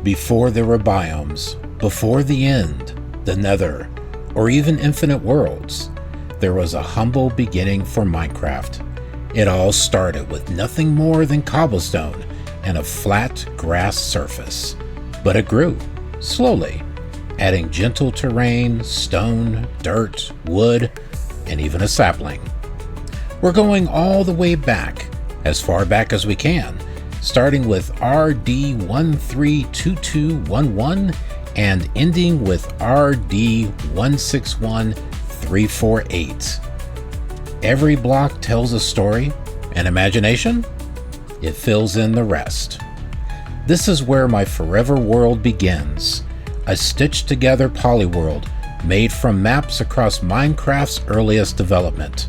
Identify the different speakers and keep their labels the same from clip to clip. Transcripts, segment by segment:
Speaker 1: Before there were biomes, before the end, the nether, or even infinite worlds, there was a humble beginning for Minecraft. It all started with nothing more than cobblestone and a flat grass surface. But it grew, slowly, adding gentle terrain, stone, dirt, wood, and even a sapling. We're going all the way back, as far back as we can, starting with RD132211 and ending with RD161348. Every block tells a story, and imagination, it fills in the rest. This is where my forever world begins, a stitched together polyworld made from maps across Minecraft's earliest development.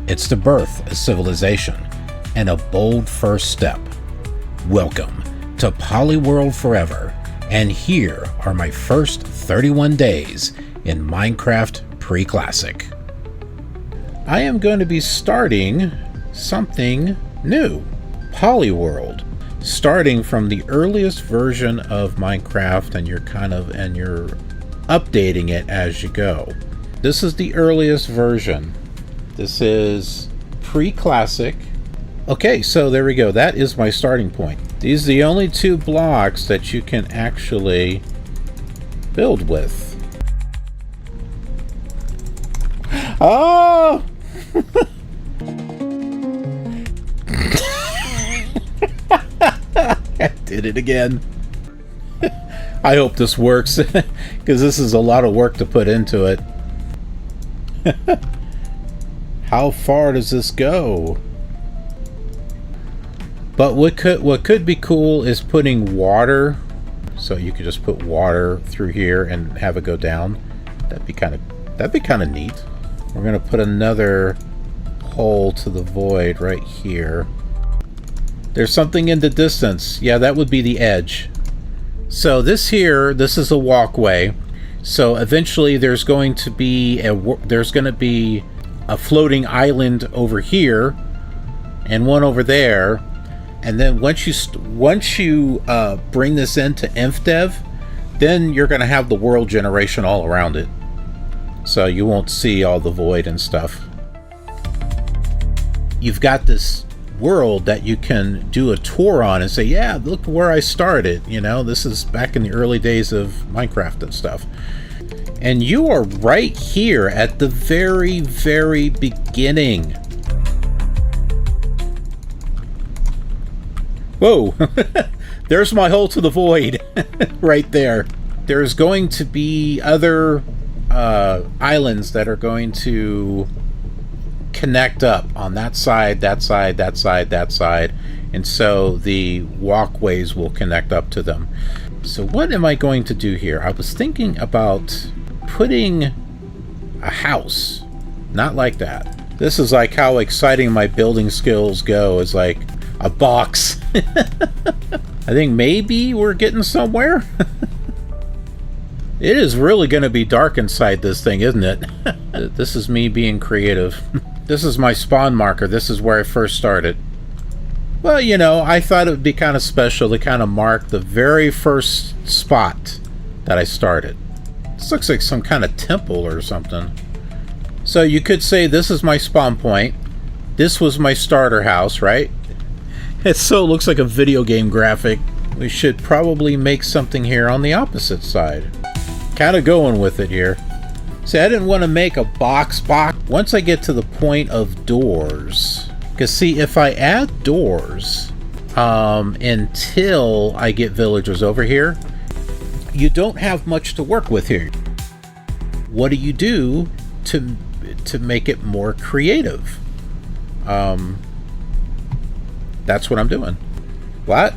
Speaker 1: It's the birth of civilization and a bold first step. Welcome to Polyworld Forever, and here are my first 31 days in Minecraft Pre-Classic. I am going to be starting something new, Polyworld, starting from the earliest version of Minecraft, and you're updating it as you go. This is the earliest version. This is Pre-Classic. Okay, so there we go. That is my starting point. These are the only two blocks that you can actually build with. Oh! I did it again. I hope this works, because this is a lot of work to put into it. How far does this go? But what could be cool is putting water, so you could just put water through here and have it go down. That'd be kind of neat. We're gonna put another hole to the void right here. There's something in the distance. Yeah, that would be the edge. So this is a walkway. So eventually there's going to be a floating island over here and one over there. And then once you bring this into InfDev, then you're going to have the world generation all around it. So you won't see all the void and stuff. You've got this world that you can do a tour on and say, yeah, look where I started. You know, this is back in the early days of Minecraft and stuff. And you are right here at the very, very beginning. Whoa, there's my hole to the void right there. There's going to be other islands that are going to connect up on that side, that side, that side, that side. And so the walkways will connect up to them. So what am I going to do here? I was thinking about putting a house. Not like that. This is like how exciting my building skills go, is like a box. I think maybe we're getting somewhere. It is really going to be dark inside this thing, isn't it? This is me being creative. This is my spawn marker. This is where I first started. Well, you know, I thought it would be kind of special to kind of mark the very first spot that I started. This looks like some kind of temple or something. So you could say this is my spawn point. This was my starter house, right? It so looks like a video game graphic. We should probably make something here on the opposite side. Kind of going with it here. See, I didn't want to make a box. Once I get to the point of doors, because see, if I add doors until I get villagers over here, you don't have much to work with here. What do you do to make it more creative? That's what I'm doing. What?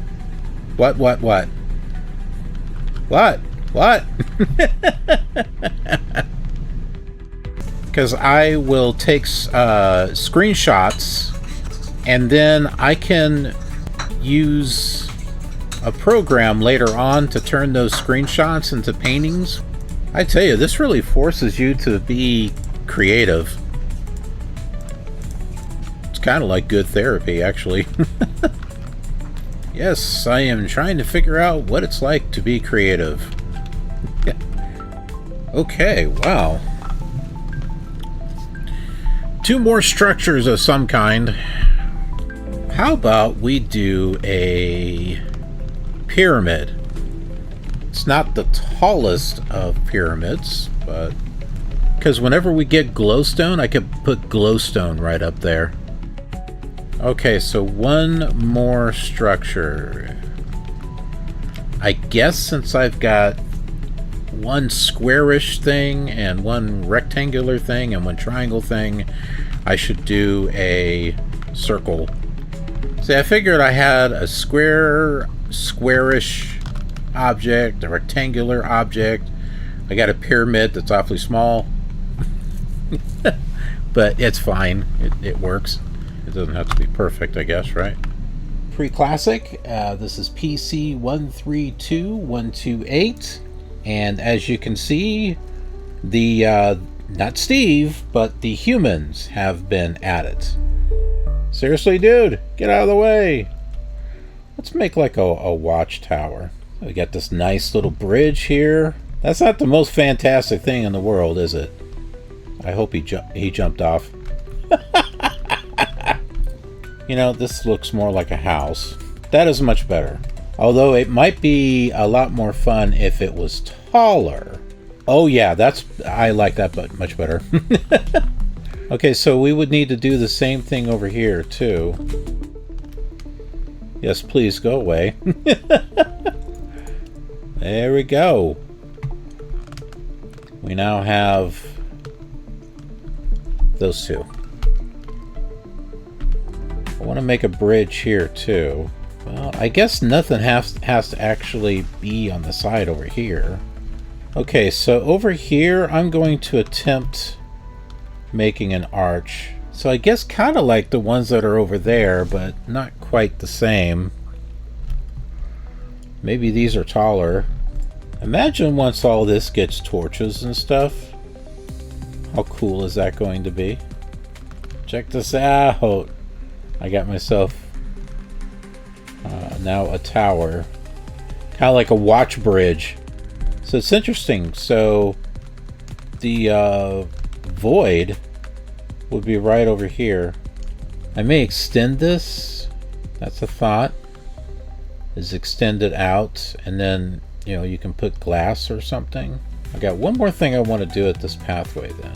Speaker 1: What? Because I will take screenshots, and then I can use a program later on to turn those screenshots into paintings. I tell you, this really forces you to be creative. It's kind of like good therapy, actually. Yes, I am trying to figure out what it's like to be creative. Okay, wow. 2 more structures of some kind. How about we do a pyramid? It's not the tallest of pyramids, but because whenever we get glowstone, I could put glowstone right up there. Okay, so 1 more structure. I guess since I've got 1 squarish thing and 1 rectangular thing and 1 triangle thing, I should do a circle. See, I figured I had a squarish object, a rectangular object. I got a pyramid that's awfully small. But it's fine. It works. It doesn't have to be perfect, I guess, right? Pre-classic. This is PC 132128. And as you can see, the, not Steve, but the humans have been added. Seriously, dude, get out of the way. Let's make like a watchtower. We got this nice little bridge here. That's not the most fantastic thing in the world, is it? I hope he jumped off. You know, this looks more like a house. That is much better. Although it might be a lot more fun if it was taller. Oh yeah, I like that much better. Okay, so we would need to do the same thing over here too. Yes, please go away. There we go. We now have those 2. I want to make a bridge here too. Well, I guess nothing has to actually be on the side over here. Okay, so over here I'm going to attempt making an arch. So I guess kind of like the ones that are over there, but not quite the same. Maybe these are taller. Imagine once all this gets torches and stuff. How cool is that going to be? Check this out. I got myself now a tower. Kind of like a watch bridge. So it's interesting. So the void would be right over here. I may extend this. That's a thought. Is extend it out, and then, you know, you can put glass or something. I got one more thing I want to do at this pathway then.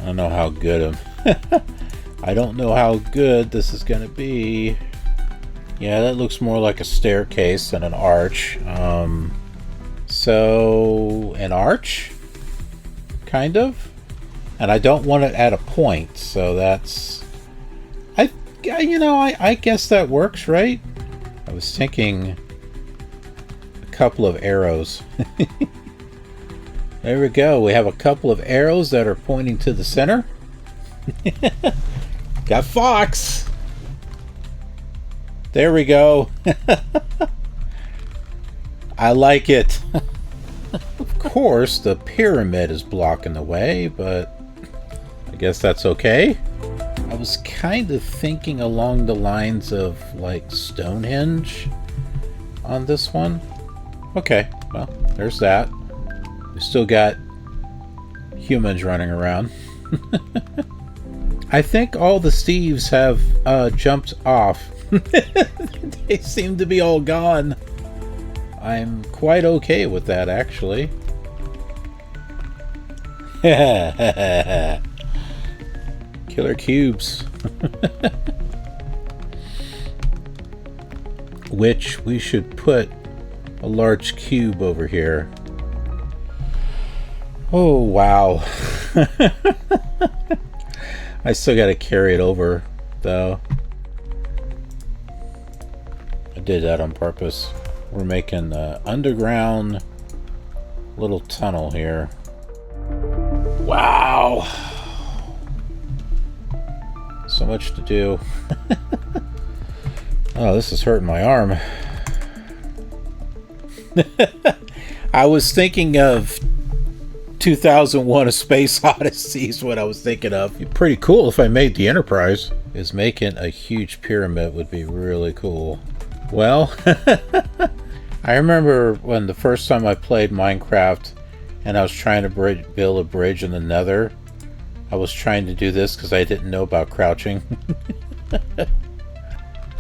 Speaker 1: I don't know how good I don't know how good this is gonna be. Yeah, that looks more like a staircase than an arch. So an arch, kind of. And I don't want it at a point, so that's... I guess that works, right? I was thinking a couple of arrows. There we go. We have a couple of arrows that are pointing to the center. Got Fox. There we go. I like it. Of course, the pyramid is blocking the way, but I guess that's okay. I was kind of thinking along the lines of like Stonehenge on this one. Okay, well, there's that. We still got humans running around. I think all the Steves have jumped off. They seem to be all gone. I'm quite okay with that, actually. Killer cubes. Which we should put a large cube over here. Oh, wow. I still got to carry it over, though. I did that on purpose. We're making an underground little tunnel here. Wow! So much to do. Oh, this is hurting my arm. I was thinking of 2001: A Space Odyssey is what I was thinking of. It'd be pretty cool if I made the Enterprise. Making a huge pyramid would be really cool. Well, I remember when the first time I played Minecraft and I was trying to build a bridge in the Nether. I was trying to do this because I didn't know about crouching.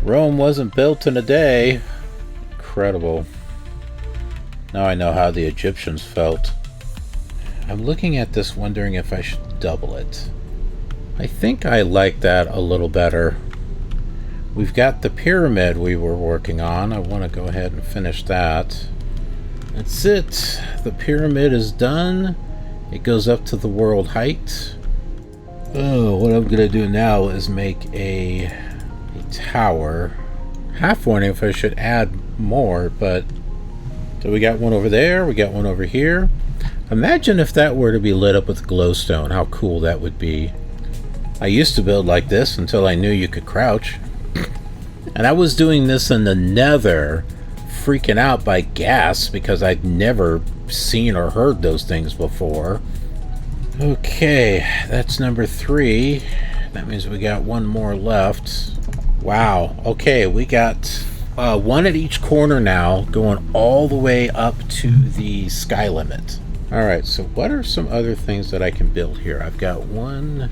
Speaker 1: Rome wasn't built in a day. Incredible. Now I know how the Egyptians felt. I'm looking at this wondering if I should double it. I think I like that a little better. We've got the pyramid we were working on. I want to go ahead and finish that. That's it. The pyramid is done. It goes up to the world height. Oh, what I'm going to do now is make a tower. Half wondering if I should add more, but... So we got one over there. We got one over here. Imagine if that were to be lit up with glowstone. How cool that would be. I used to build like this until I knew you could crouch. And I was doing this in the Nether, freaking out by gas because I'd never seen or heard those things before. Okay, that's number 3. That means we got one more left. Wow. Okay, we got one at each corner now, going all the way up to the sky limit. All right, so what are some other things that I can build here? I've got one,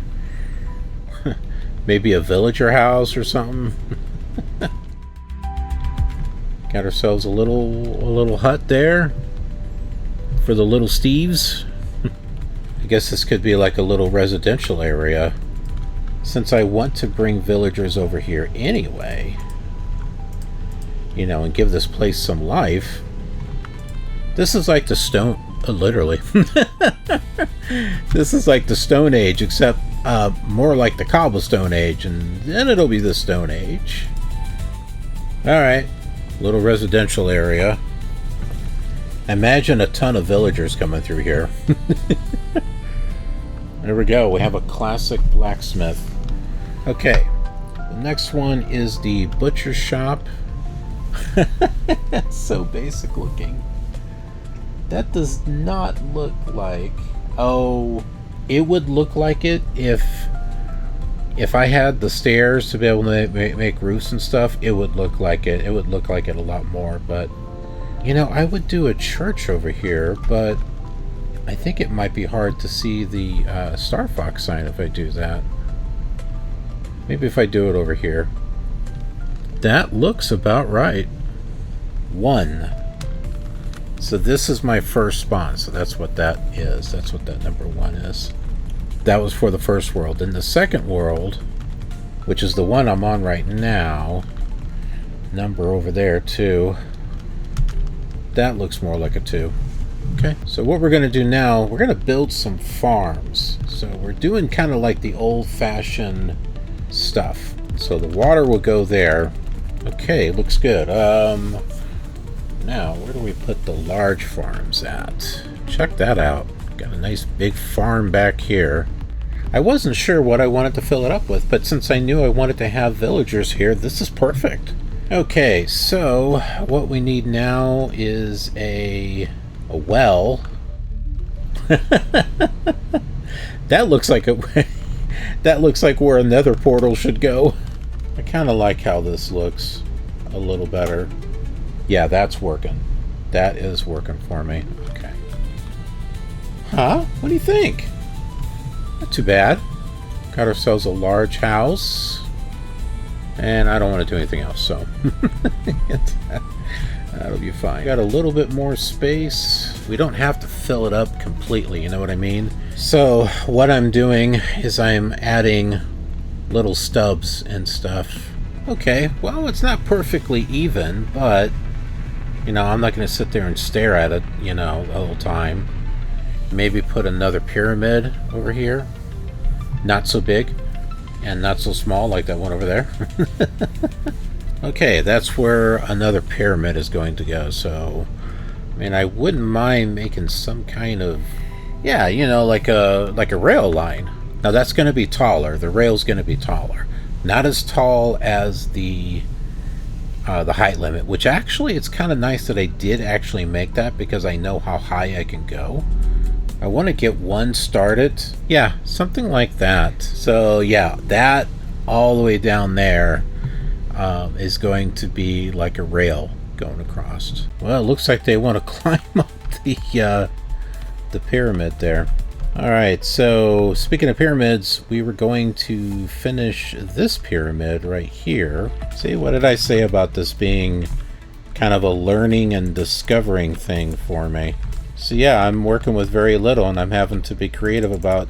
Speaker 1: maybe a villager house or something. Got ourselves a little hut there for the little Steves. I guess this could be like a little residential area. Since I want to bring villagers over here anyway, you know, and give this place some life. This is like the stone, literally. This is like the Stone Age, except more like the Cobblestone Age, and then it'll be the Stone Age. Alright, little residential area. Imagine a ton of villagers coming through here. There we go, we have a classic blacksmith. Okay, the next one is the butcher shop. That's so basic looking. That does not look like... Oh, it would look like it if I had the stairs to be able to make roofs and stuff. It would look like it. It would look like it a lot more. But, you know, I would do a church over here, but I think it might be hard to see the Star Fox sign if I do that. Maybe if I do it over here. That looks about right. 1. So this is my first spawn, so that's what that is. That's what that number 1 is. That was for the first world. In the second world, which is the one I'm on right now, number over there, 2. That looks more like a 2. Okay, so what we're going to do now, we're going to build some farms. So we're doing kind of like the old-fashioned stuff. So the water will go there. Okay, looks good. Now, where do we put the large farms at? Check that out. Got a nice big farm back here. I wasn't sure what I wanted to fill it up with, but since I knew I wanted to have villagers here, this is perfect. Okay, so what we need now is a well. That looks like that looks like where a nether portal should go. I kind of like how this looks a little better. Yeah, that's working. That is working for me. Okay. Huh? What do you think? Not too bad. Got ourselves a large house. And I don't want to do anything else, so that'll be fine. Got a little bit more space. We don't have to fill it up completely, you know what I mean? So what I'm doing is I'm adding little stubs and stuff. Okay, well, it's not perfectly even, but you know, I'm not going to sit there and stare at it, you know, the whole time. Maybe put another pyramid over here. Not so big and not so small like that one over there. Okay, that's where another pyramid is going to go. So, I mean, I wouldn't mind making some kind of, yeah, you know, like a rail line. Now that's going to be taller. The rail's going to be taller. Not as tall as the height limit, which actually it's kind of nice that I did actually make that because I know how high I can go. I want to get one started. Yeah, something like that. So yeah, that all the way down there is going to be like a rail going across. Well, it looks like they want to climb up the pyramid there. Alright, so speaking of pyramids, we were going to finish this pyramid right here. See, what did I say about this being kind of a learning and discovering thing for me? So yeah, I'm working with very little, and I'm having to be creative about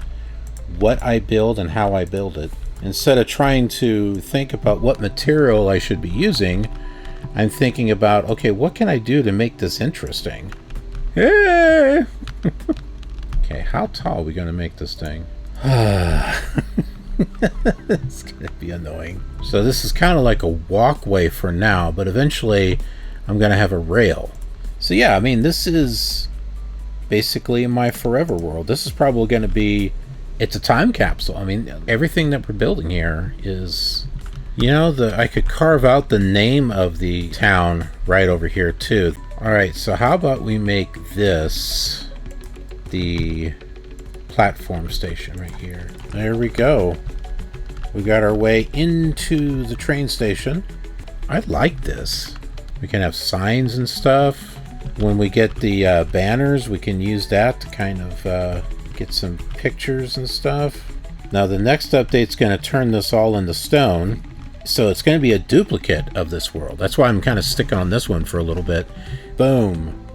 Speaker 1: what I build and how I build it. Instead of trying to think about what material I should be using, I'm thinking about, okay, what can I do to make this interesting? Hey! Okay, how tall are we going to make this thing? It's going to be annoying. So this is kind of like a walkway for now, but eventually I'm going to have a rail. So yeah, I mean, this is basically my forever world. This is probably going to be, it's a time capsule. I mean, everything that we're building here is, you know, I could carve out the name of the town right over here too. All right, so how about we make this the platform station right here. There we go. We got our way into the train station. I like this. We can have signs and stuff. When we get the banners, we can use that to kind of get some pictures and stuff. Now the next update's going to turn this all into stone, so it's going to be a duplicate of this world. That's why I'm kind of sticking on this one for a little bit. Boom.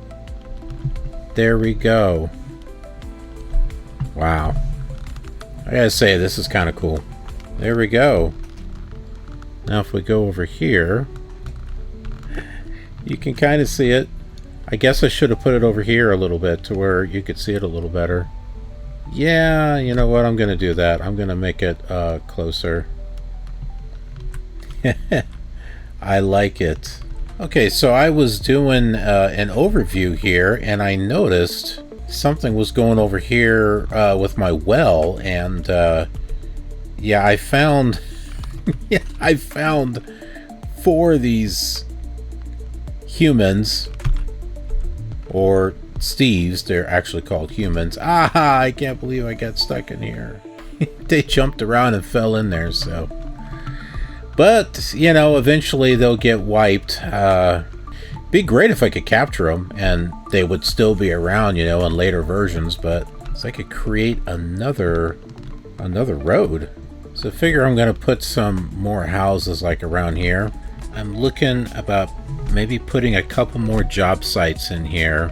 Speaker 1: There we go. Wow. I gotta say, this is kind of cool. There we go. Now if we go over here, you can kind of see it. I guess I should have put it over here a little bit to where you could see it a little better. Yeah, you know what? I'm going to do that. I'm going to make it closer. I like it. Okay, so I was doing an overview here, and I noticed something was going over here with my well, and yeah, I found yeah, I found 4 of these humans, or Steves. They're actually called humans. Ah, I can't believe I got stuck in here. They jumped around and fell in there, so. But, you know, eventually they'll get wiped. Be great if I could capture them and they would still be around, you know, in later versions, but so I could create another road. So I figure I'm going to put some more houses like around here. I'm looking about maybe putting a couple more job sites in here.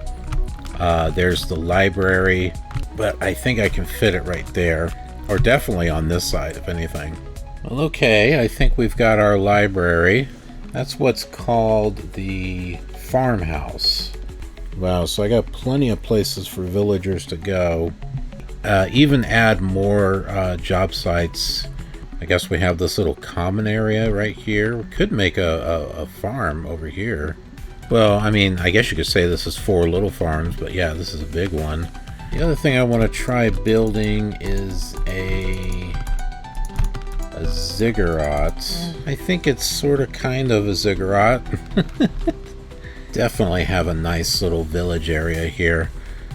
Speaker 1: There's the library, but I think I can fit it right there, or definitely on this side, if anything. Well, okay, I think we've got our library. That's what's called the farmhouse. Wow, so I got plenty of places for villagers to go. Even add more job sites. I guess we have this little common area right here. We could make a farm over here. Well, I mean, I guess you could say this is 4 little farms, but yeah, this is a big one. The other thing I want to try building is a ziggurat. I think it's sort of kind of a ziggurat. Definitely have a nice little village area here.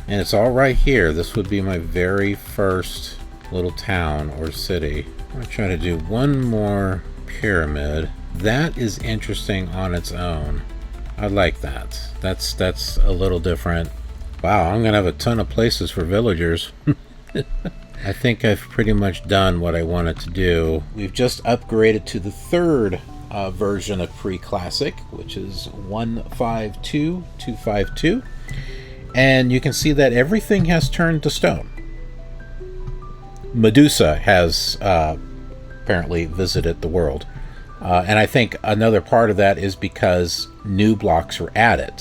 Speaker 1: And it's all right here. This would be my very first little town or city. I'm going to try to do one more pyramid. That is interesting on its own. I like that. That's a little different. Wow, I'm going to have a ton of places for villagers. I think I've pretty much done what I wanted to do. We've just upgraded to the 3rd version of Pre-Classic, which is 152.252. And you can see that everything has turned to stone. Medusa has apparently visited the world. And I think another part of that is because new blocks are added.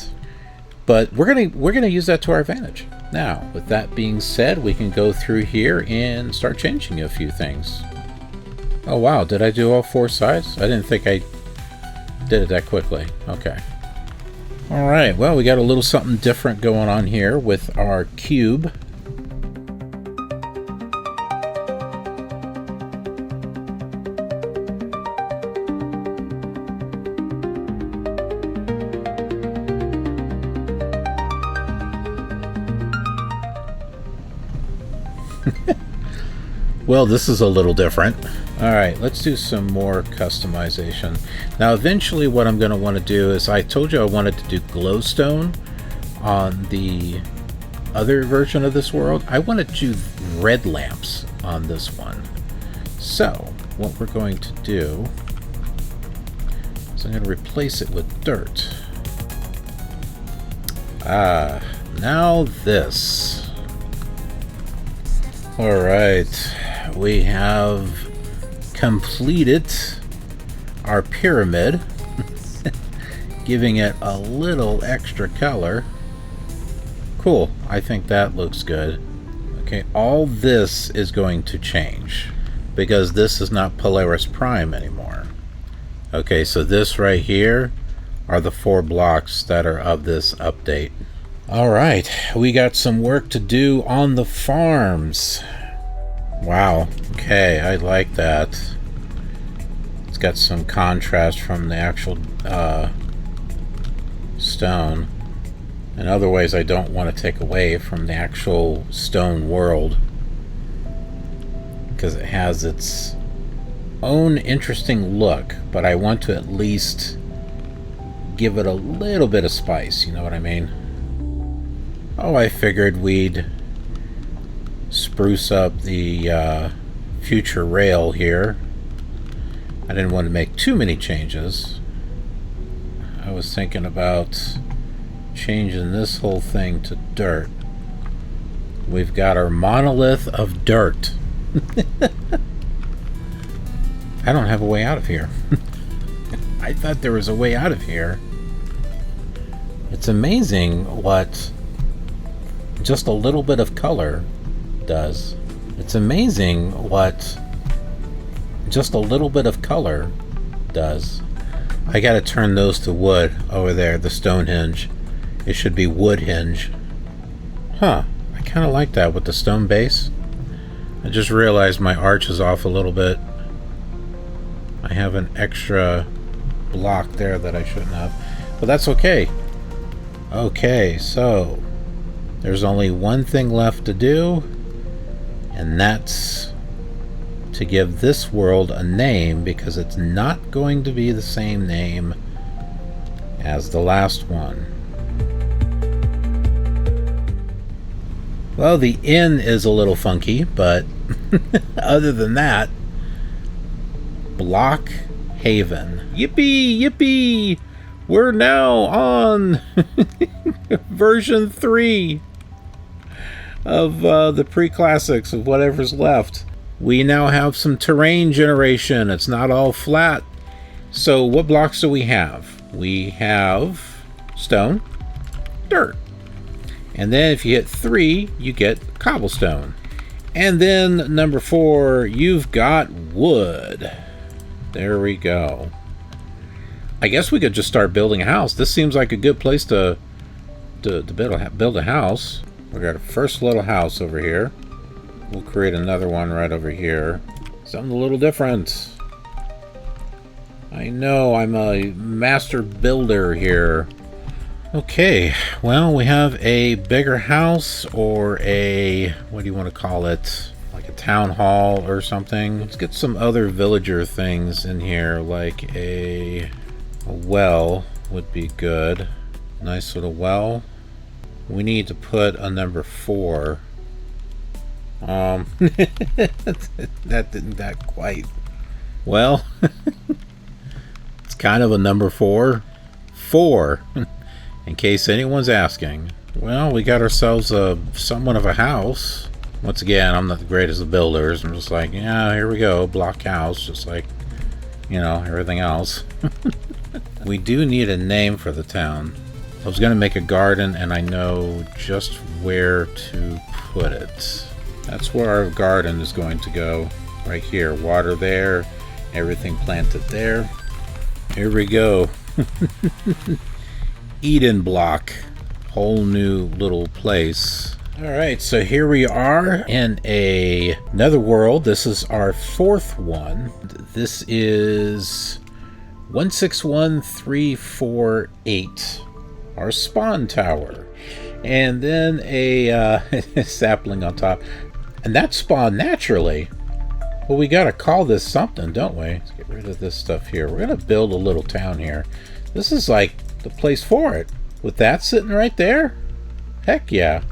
Speaker 1: But we're gonna use that to our advantage. Now, with that being said, we can go through here and start changing a few things. Oh wow, did I do all 4 sides? I didn't think I did it that quickly. Okay. Alright, well, we got a little something different going on here with our cube. Well, this is a little different. All right, let's do some more customization. Now, eventually what I'm going to want to do is, I told you I wanted to do glowstone on the other version of this world. I want to do red lamps on this one. So, what we're going to do is I'm going to replace it with dirt. Now this. All right. We have completed our pyramid, giving it a little extra color. Cool, I think that looks good. Okay, all this is going to change because this is not Polaris Prime anymore. Okay, so this right here are the 4 blocks that are of this update. All right, we got some work to do on the farms. Wow, okay, I like that. It's got some contrast from the actual stone. In other ways, I don't want to take away from the actual stone world, because it has its own interesting look, but I want to at least give it a little bit of spice, you know what I mean? Oh, I figured we'd spruce up the future rail here. I didn't want to make too many changes. I was thinking about changing this whole thing to dirt. We've got our monolith of dirt. I don't have a way out of here. I thought there was a way out of here. It's amazing what just a little bit of color does. It's amazing what just a little bit of color does. I gotta turn those to wood over there, the stone hinge. It should be wood hinge. Huh, I kinda like that with the stone base. I just realized my arch is off a little bit. I have an extra block there that I shouldn't have, but that's okay. Okay, so there's only one thing left to do, and that's to give this world a name, because it's not going to be the same name as the last one. Well, the inn is a little funky, but other than that, Block Haven. Yippee, yippee! We're now on version 3 of the pre-classics of whatever's left. We now have some terrain generation. It's not all flat. So what blocks do we have? We have stone, dirt. And then if you hit 3, you get cobblestone. And then number 4, you've got wood. There we go. I guess we could just start building a house. This seems like a good place to build a house. We got a first little house over here. We'll create another one right over here. Something a little different. I know, I'm a master builder here. Okay, well, we have a bigger house, or a, what do you want to call it? Like a town hall or something. Let's get some other villager things in here, like a well would be good. Nice little well. We need to put a number 4. That didn't quite. Well, it's kind of a number 4. 4, in case anyone's asking. Well, we got ourselves somewhat of a house. Once again, I'm not the greatest of builders. I'm just like, yeah, here we go, block house, just like, you know, everything else. We do need a name for the town. I was going to make a garden, and I know just where to put it. That's where our garden is going to go. Right here. Water there. Everything planted there. Here we go. Eden block. Whole new little place. Alright, so here we are in another world. This is our 4th one. This is 161348. Our spawn tower. And then a sapling on top. And that spawned naturally. Well, we gotta call this something, don't we? Let's get rid of this stuff here. We're gonna build a little town here. This is like the place for it. With that sitting right there? Heck yeah.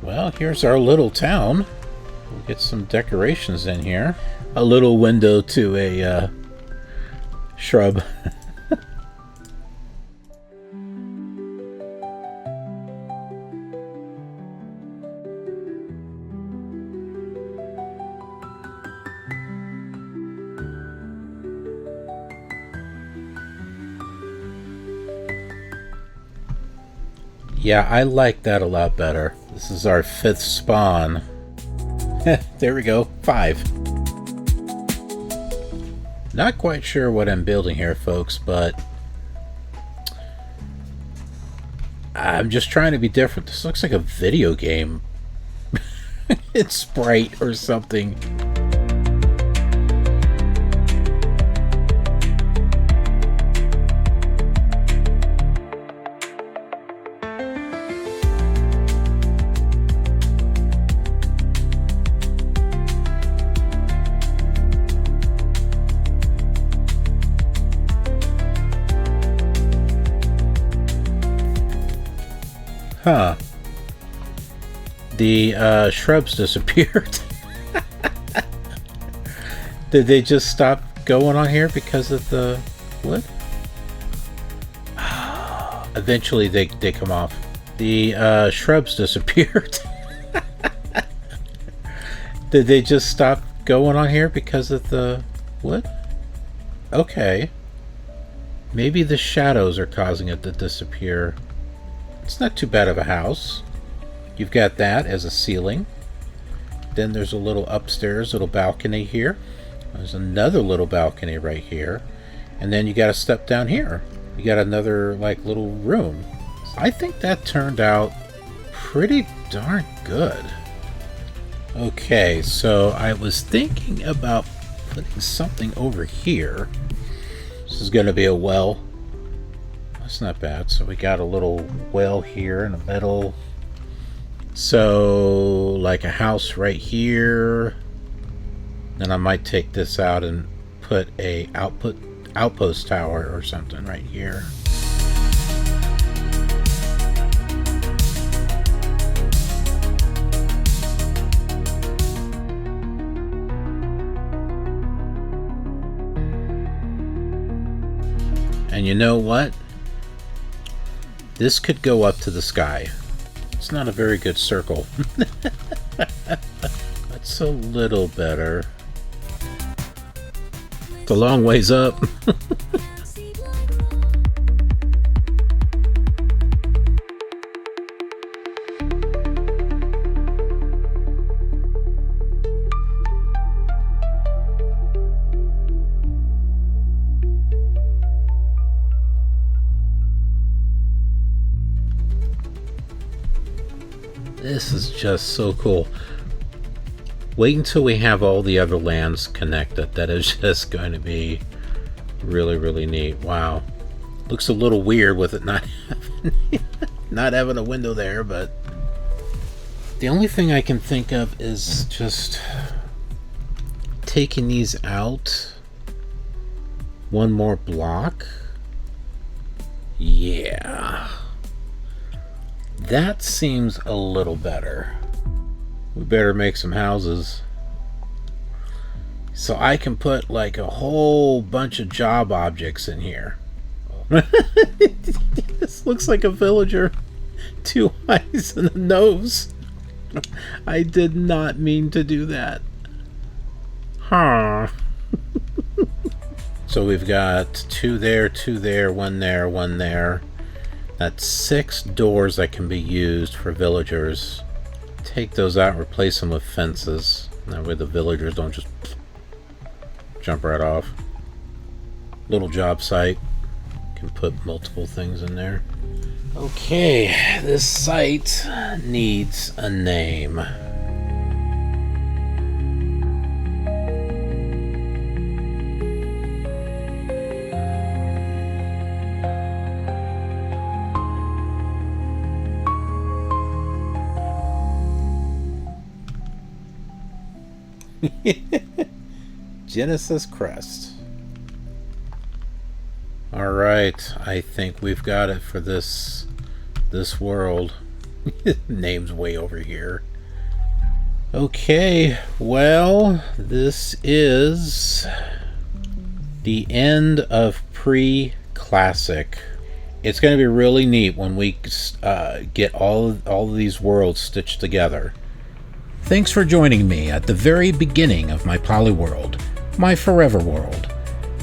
Speaker 1: Well, here's our little town. We'll get some decorations in here. A little window to a shrub. Yeah, I like that a lot better. This is our 5th spawn. There we go, 5. Not quite sure what I'm building here, folks, but I'm just trying to be different. This looks like a video game. It's Sprite or something. Huh. The shrubs disappeared. Did they just stop going on here because of the wood? Eventually they come off. The shrubs disappeared. Did they just stop going on here because of the wood? Okay. Maybe the shadows are causing it to disappear. It's not too bad of a house. You've got that as a ceiling. Then there's a little upstairs, little balcony here. There's another little balcony right here. And then you got to step down here. You got another like little room. I think that turned out pretty darn good. Okay, so I was thinking about putting something over here. This is going to be a well. That's not bad. So we got a little well here in the middle. So like a house right here. Then I might take this out and put a outpost tower or something right here. And you know what? This could go up to the sky. It's not a very good circle. That's a little better. It's a long ways up. This is just so cool. Wait until we have all the other lands connected. That is just going to be really, really neat. Wow. Looks a little weird with it not having a window there, but the only thing I can think of is just taking these out one more block. Yeah. That seems a little better. We better make some houses. So I can put like a whole bunch of job objects in here. This looks like a villager. 2 eyes and a nose. I did not mean to do that. Huh. So we've got 2 there, 2 there, 1 there, 1 there. That's 6 doors that can be used for villagers. Take those out and replace them with fences. That way the villagers don't just jump right off. Little job site. Can put multiple things in there. Okay, this site needs a name. Genesis Crest. Alright, I think we've got it for this world. Name's way over here. Okay, well, this is the end of pre-classic. It's going to be really neat when we get all of these worlds stitched together. Thanks for joining me at the very beginning of my Polyworld, my forever world.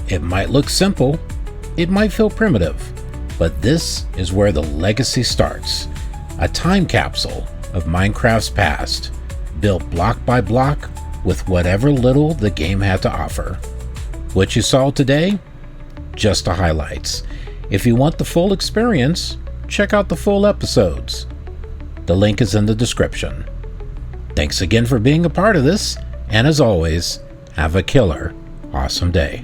Speaker 1: It might look simple, it might feel primitive, but this is where the legacy starts. A time capsule of Minecraft's past, built block by block with whatever little the game had to offer. What you saw today? Just the highlights. If you want the full experience, check out the full episodes. The link is in the description. Thanks again for being a part of this, and as always, have a killer awesome day.